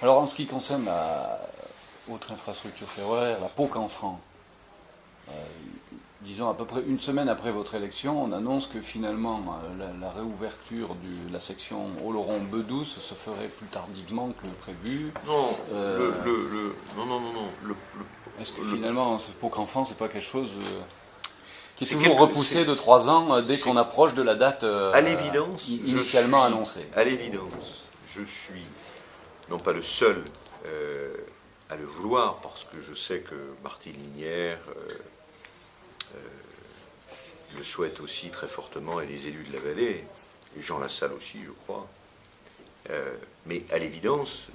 Alors en ce qui concerne la autre infrastructure ferroviaire, la Pau-Canfranc, disons à peu près une semaine après votre élection, on annonce que finalement la réouverture de la section Oloron-Bedouce se ferait plus tardivement que prévu. Non, Euh, non, non, non, non. Est-ce que finalement ce Pau-Canfranc c'est pas quelque chose qui est C'est toujours repoussé de 3 ans dès qu'on approche de la date à l'évidence, initialement annoncée? à l'évidence, je suis non pas le seul à le vouloir, parce que je sais que Martine Linière le souhaite aussi très fortement, et les élus de la vallée, et Jean Lassalle aussi, je crois. Mais à l'évidence,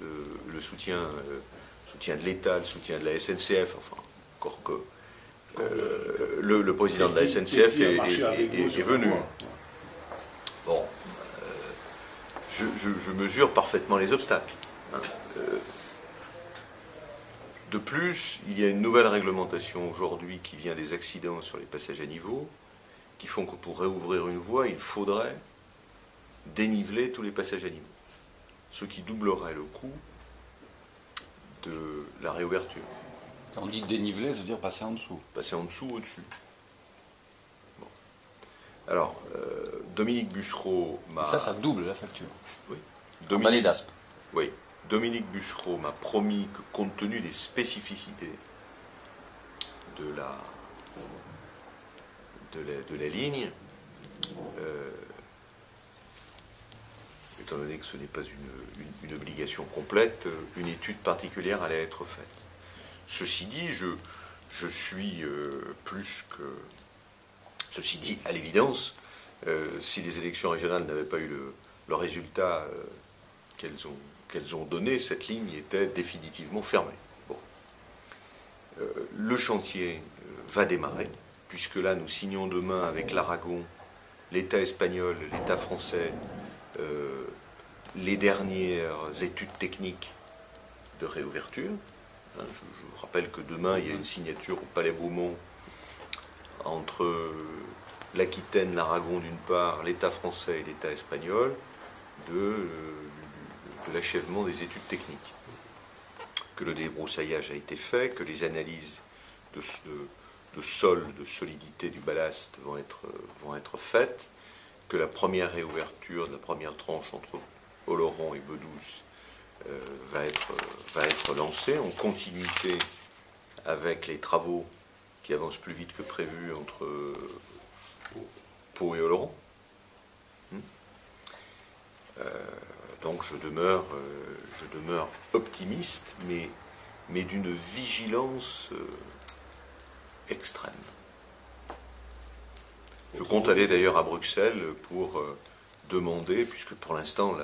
le soutien de l'État, le soutien de la SNCF, enfin, encore que le président de la SNCF est venu. Bon, je mesure parfaitement les obstacles. Hein. De plus, il y a une nouvelle réglementation aujourd'hui qui vient des accidents sur les passages à niveau, qui font que pour réouvrir une voie, il faudrait déniveler tous les passages à niveau, ce qui doublerait le coût de la réouverture. On dit déniveler, c'est-à-dire passer en dessous. Passer en dessous ou au-dessus. Bon. Alors, Dominique Bussereau m'a... Ça double la facture. Oui. En vallée d'Aspe. Oui. Dominique Bussereau m'a promis que, compte tenu des spécificités de la ligne, étant donné que ce n'est pas une obligation complète, une étude particulière allait être faite. Ceci dit, je suis plus que... Ceci dit, à l'évidence, si les élections régionales n'avaient pas eu le résultat qu'elles ont donné, cette ligne était définitivement fermée. Bon. Le chantier va démarrer, puisque là nous signons demain avec l'Aragon, l'État espagnol, l'État français, les dernières études techniques de réouverture. Je vous rappelle que demain il y a une signature au Palais Beaumont entre l'Aquitaine, l'Aragon d'une part, l'État français et l'État espagnol, de l'achèvement des études techniques. Que le débroussaillage a été fait, que les analyses de sol, de solidité du ballast vont être faites, que la première réouverture de la première tranche entre Oloron et Bedouce va être lancée en continuité avec les travaux qui avancent plus vite que prévu entre Pau et Oloron. Donc je demeure optimiste, mais d'une vigilance extrême. Je compte aller d'ailleurs à Bruxelles pour demander, puisque pour l'instant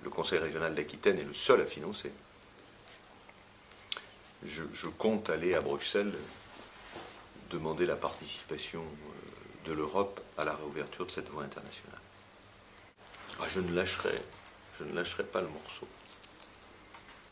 le Conseil régional d'Aquitaine est le seul à financer, je compte aller à Bruxelles demander la participation de l'Europe à la réouverture de cette voie internationale. Je ne lâcherai pas le morceau.